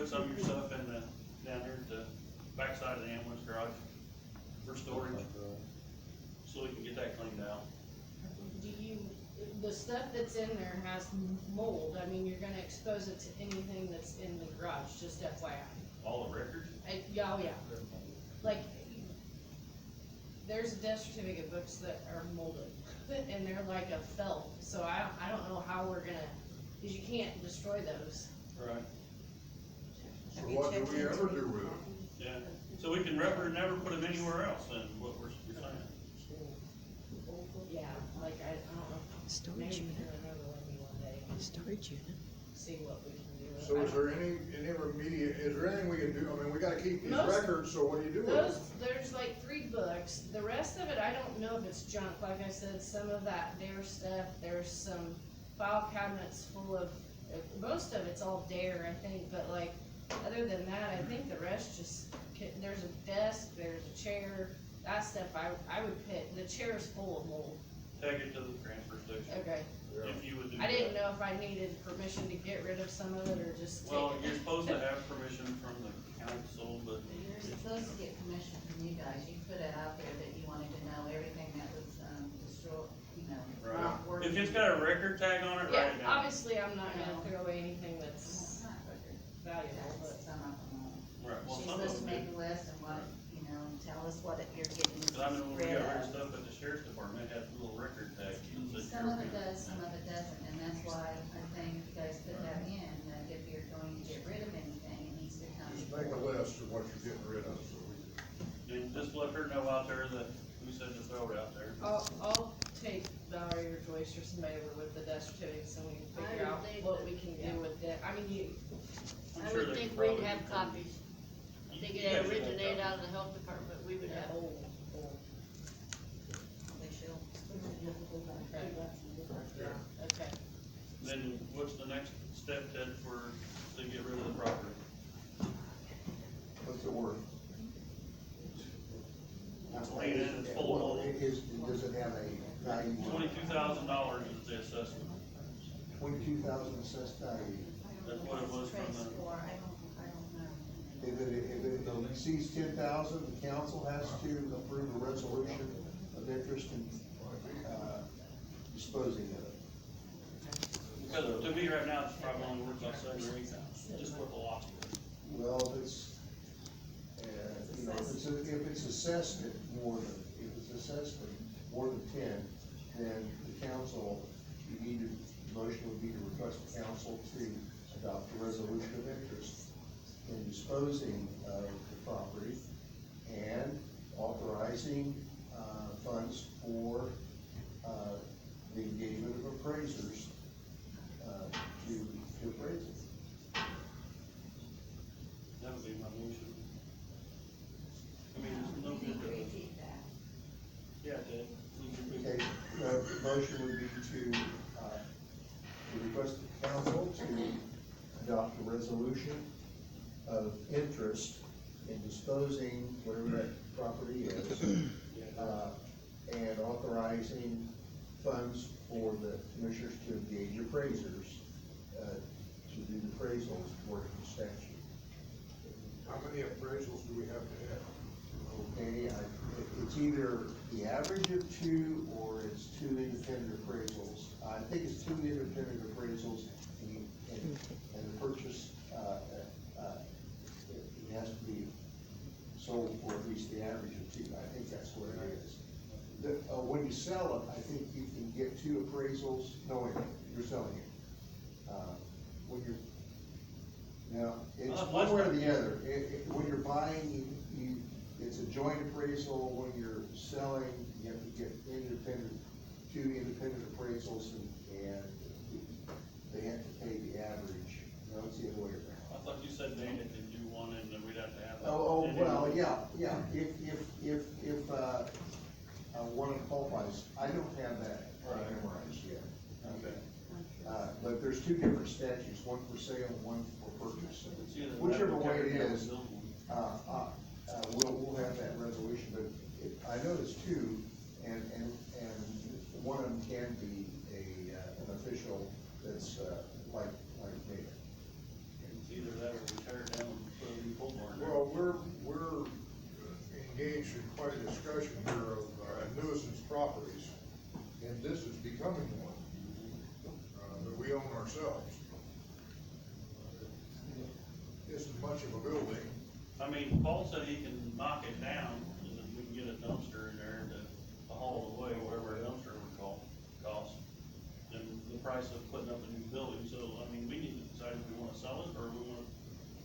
put some of your stuff in the, down there at the backside of the ambulance garage for storage, so we can get that cleaned out. Do you, the stuff that's in there has mold, I mean, you're gonna expose it to anything that's in the garage, just FYI. All the records, Yeah, oh yeah, like, there's death certificate books that are molded, and they're like a felt, so I don't know how we're gonna, cause you can't destroy those. right, So what do we ever do with them? yeah, so we can never put them anywhere else, and what we're saying. Yeah, like, I don't know, Storage maybe we unit, can remember with me one day and storage unit. see what we can do. So is there any remediate, is there anything we can do? I mean, we gotta keep these Most- records, so what do you do with them? There's like 3 books, the rest of it, I don't know if it's junk, like I said, some of that Dare stuff, there's some file cabinets full of, most of it's all Dare, I think, but like, other than that, I think the rest just, there's a desk, there's a chair, that stuff I would pick, the chair's full of mold. Take it to the transfer station, Okay, if you would do I didn't that. know if I needed permission to get rid of some of it, or just take Well, it. you're supposed to have permission from the council, but You're supposed to get permission from you guys, you put it out there that you wanted to know everything that was, destroyed, you know, right, not working. if it's got a record tag on it, Yeah, write it down. obviously, I'm not gonna No. throw away anything Well, that's it's not record. valuable, but. That's some of them. Right, well, She's some of supposed to them make do. a list and what, you know, and tell us what you're getting Cause I know when we rid got rid of of. stuff at the sheriff's department, it had a little record tag. that said Some of it sheriff. does, some of it doesn't, and that's why I think you guys put that in, that if you're going to get rid of anything, it needs to come. Just make a list of what you're getting rid of, so we And just let her know out there that we said to throw it out there. I'll take Valerie or Joyce or somebody over with the death certificates and we can I figure would out think what that- we can do with that. I mean, I'm I sure would they think could we'd probably have do- copies. I think You it guys should have originated copies. out of the health department, we would have. old. They should. Okay. Then what's the next step, Ted, to get rid of the property? What's it worth? It's laying in, it's full of Well, mold. does it have a value? $22,000 is the assessment. 22,000 assessed value. That's what it was from Trace the, for, I don't know. If it exceeds 10,000, the council has to approve a resolution of interest in, disposing of it. because to me right now, it's probably only worth about 7 or 8,000, just what the lot's worth. Well, if it's, you know, if it's assessed at more than, if it's assessed at more than 10, then the council, you need to, the motion would be to request the council to adopt a resolution of interest in disposing of the property and authorizing, funds for, the engagement of appraisers, to appraise it. That would be my motion. I mean, there's no You good can to, repeat that. yeah, Ted. Okay, the motion would be to request the council to adopt a resolution of interest in disposing whatever that property is, and authorizing funds for the commissioners to engage appraisers, to do the appraisals according to statute. how many appraisals do we have to have? Okay, it's either the average of 2 or it's 2 independent appraisals. I think it's 2 independent appraisals and the purchase, it has to be sold for at least the average of 2. I think that's what it is. When you sell it, I think you can get 2 appraisals knowing you're selling it. When you're, now, it's one way or the other. When you're buying, it's a joint appraisal. When you're selling, you have to get independent, 2 independent appraisals and they have to pay the average. No, it's the other way around. I thought you said Dana could do one and then we'd have to have. Oh, well, yeah, if, one qualifies, I don't have that memorized yet. Okay. But there's 2 different statutes, one for sale and one for purchase. It's either that Whichever or way it tear it down is, and build one. we'll have that resolution, but I know there's 2, and one of them can be an official that's, like me. It's either that or we tear it down ourselves. Isn't much of a building. I mean, Paul said he can knock it down, and then we can get a dumpster in there to haul it away, whatever a dumpster would cost. And the price of putting up a new building, so, I mean, we need to decide if we wanna sell it, or we wanna,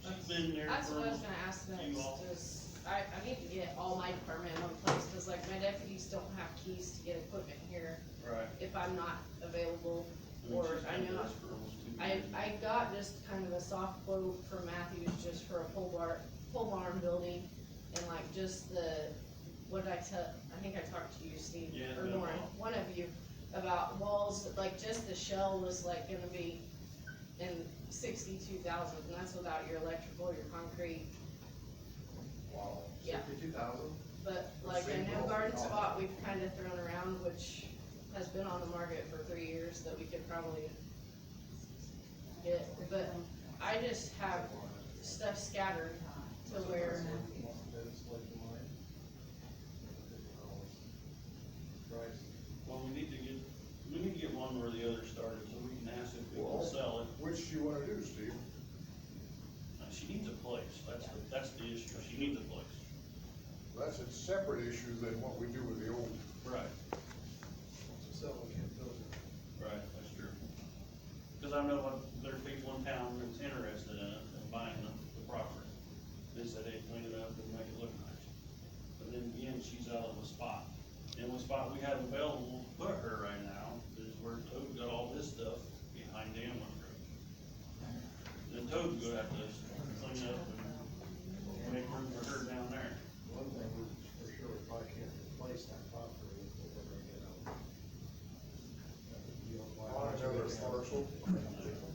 she's been there That's for what I was gonna ask you all. next, is, I need to get all my department in one place, cause like my deputies don't have keys to get equipment here Right. if I'm not available. I mean, Or she's I been know, there for almost 2 I years. got just kind of a soft quote from Matthews just for a pole barn building, and like just the, what did I tell, I think I talked to you, Steve, Yeah, or no Lauren, problem. one of you, about walls, like just the shell was like gonna be in 62,000, and that's without your electrical, your concrete. Wow. Yeah. 62,000? But like a new garden spot we've kind of thrown around, which has been on the market for 3 years, that we could probably get, but I just have stuff scattered to where, Well, we need to get one where the other started, so we can ask if we will sell it. Which you wanna do, Steve? She needs a place, that's the issue, she needs a place. That's a separate issue than what we do with the old. Right. Right, that's true. Cause I know there's people in town that's interested in it and buying the property. They said they'd clean it up and make it look nice. But then again, she's out of a spot. The only spot we have available to put her right now is where Toad got all this stuff behind the ambulance road. Then Toad's gonna have to clean it up and make room for her down there. One thing we, for sure, we probably can't replace that property if we're gonna get out. On another parcel,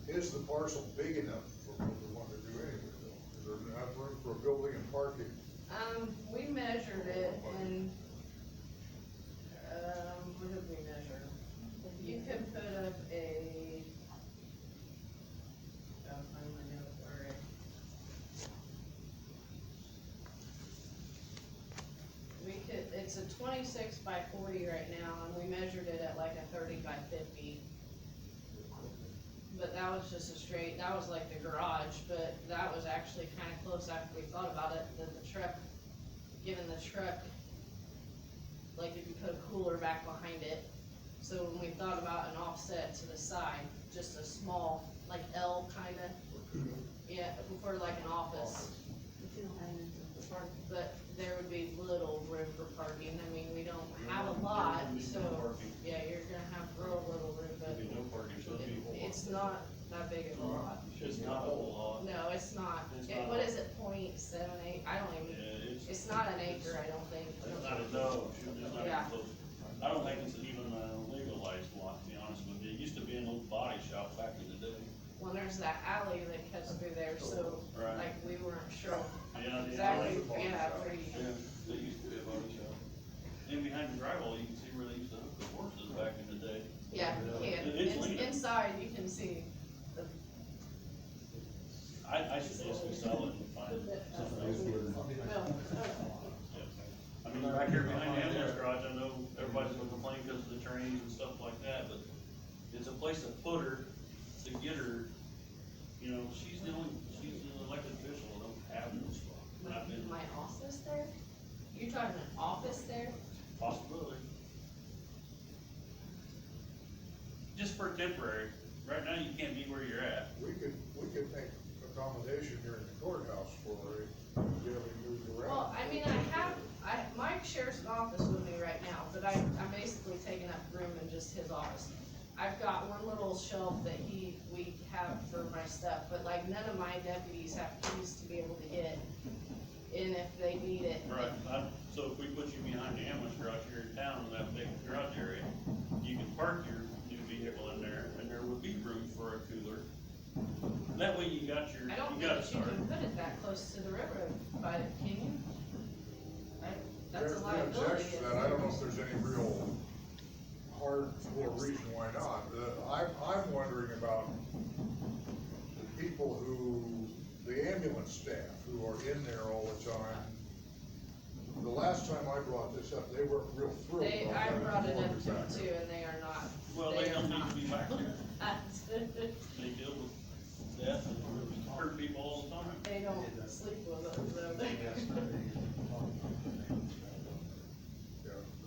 is the parcel big enough for what we want to do anyway, though? Is there enough room for a building and parking? we measured it and, what did we measure? You could put up a, I'll find my note for it. We could, it's a 26 by 40 right now, and we measured it at like a 30 by 50. But that was just a straight, that was like the garage, but that was actually kinda close after we thought about it, that the truck, given the truck, like if you put a cooler back behind it. So when we thought about an offset to the side, just a small, like L kinda, yeah, for like an office. But there would be little room for parking, I mean, we don't have a lot, There'll be so, no parking. yeah, you're gonna have real little room, but There'll be no parking, so it'll be. it's not that big of a lot. It's not a whole lot. No, it's not. It's It- not. what is it, 0.78? I don't even, Yeah, it's not an acre, I don't think. It's not a no, it's not Yeah. even close. I don't think it's even a legalized lot, to be honest with you. It used to be an old body shop back in the day. Well, there's that alley that cuts through there, so, Right. like, we weren't sure Yeah, the exactly, alley. yeah, pretty. Yeah, they used to be a body shop. And behind the drywall, you can see where they used to hook the horses back in the day. Yeah, you can. It's leaning. Inside, you can see the, I suggest we sell it and find something else. I mean, back here behind the ambulance garage, I know everybody's gonna complain because of the trains and stuff like that, but it's a place to put her, to get her, you know, she's an elected official, don't have no spot. And I've been, my office there? You're talking an office there? possibility. Just for temporary, right now you can't be where you're at. We could make accommodation here in the courthouse for it, get everything moved around. Well, I mean, Mike shares an office with me right now, but I'm basically taking up room in just his office. I've got one little shelf that we have for my stuff, but like none of my deputies have keys to be able to get in if they need it. Right, so if we put you behind the ambulance garage here in town in that big garage area, you can park your new vehicle in there, and there would be room for a cooler. That way you got I don't you think got it that you started. can put it that close to the railroad, but can you? That's There's a no liability. objection to that, I don't know if there's any real hardcore reason why not. I'm wondering about the people the ambulance staff who are in there all the time. The last time I brought this up, they weren't real thrilled I about that. brought it up to them Back. too, and they are not. Well, they don't need to be back there. They deal with death and hurt people all the time. They don't sleep with us, though.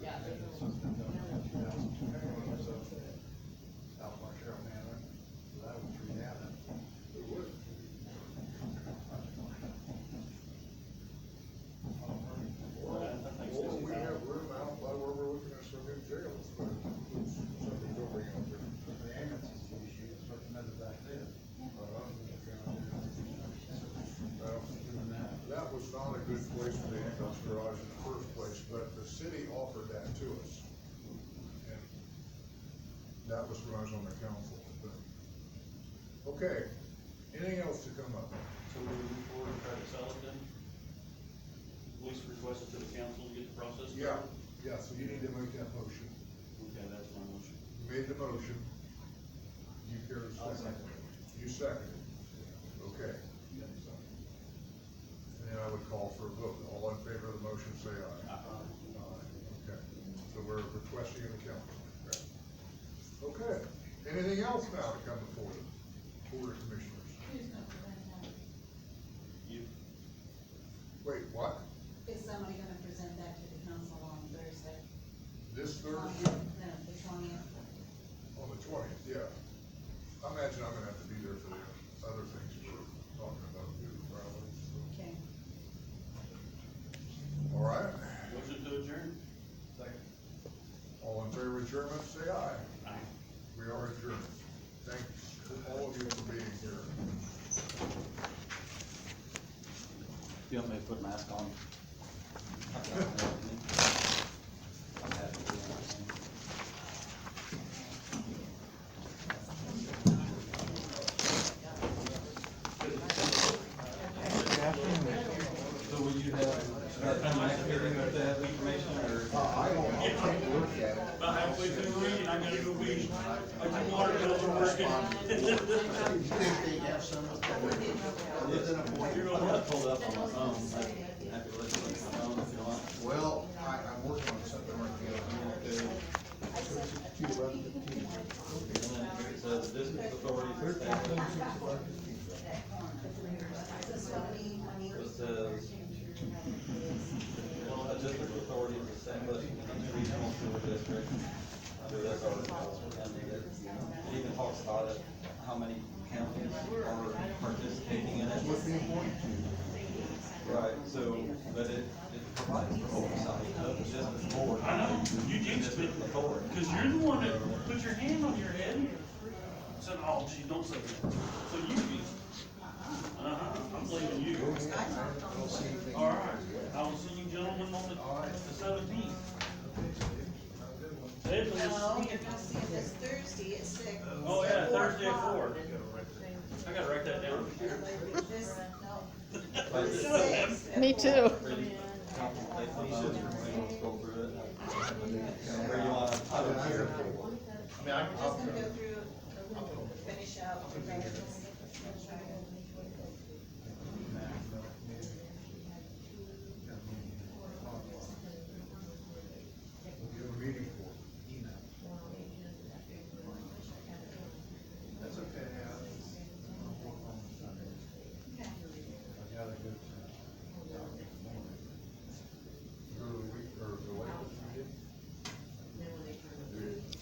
Yeah, they don't. South Marshall Manor, so that would treat that. It would. Or we have room out by where we're looking at some new jails, but something building out there. The ambulance is the issue, it's what the matter back then. Well, that was not a good place for the ambulance garage in the first place, but the city offered that to us. And that was when I was on the council, but, okay, anything else to come up? So we move forward and try to sell it then? At least request it to the council to get the process started? Yeah, so you need to make that motion. Okay, that's my motion. You made the motion. You care to I'll second? second. You second. Okay. And then I would call for a vote. All in favor of the motion, say aye. Okay, so we're requesting of the council. Okay, anything else now to come before the Board of Commissioners? Who's gonna present that? You, Wait, what? Is somebody gonna present that to the council on Thursday? This Thursday? No, the 20th. On the 20th, yeah. I imagine I'm gonna have to be there for the other things we're talking about, too, probably. Okay. All right, motion to adjourn? Second. all in favor of adjournment, say aye. Aye. We are adjourned. Thank all of you for being here. You want me to put a mask on? I'm happy to do anything. So will you have, our next meeting with that information, or? I don't take a look at it. About halfway through the meeting, I gotta go weed. My water bills are working. You think they have some of that? You're I've gonna got it pulled up on my phone, I'm happy to let you look at my phone if you want. Well, I'm working on something right now. Okay. So it's 2/11/15. And then here it says district authority for staff. It says, a district authority to establish a new regional sewer district under this article. And it even talks about it, how many counties are participating in it. Would be important to. Right, so, but it provides for oversight of the district board. I know, you jinxed it, District authority. cause you're the one that put your hand on your head and said, oh, gee, don't say that. So you jinxed it. I'm blaming you. All right, I will see you gentlemen on the 17th. Ed, No, you're gonna see it this Thursday at 6. oh yeah, Thursday at 4. I gotta write that down. This, no. But it's- 6. Me too. Council take some notes, or you want to go through it? Or you want, I don't care. I mean, We're just gonna go through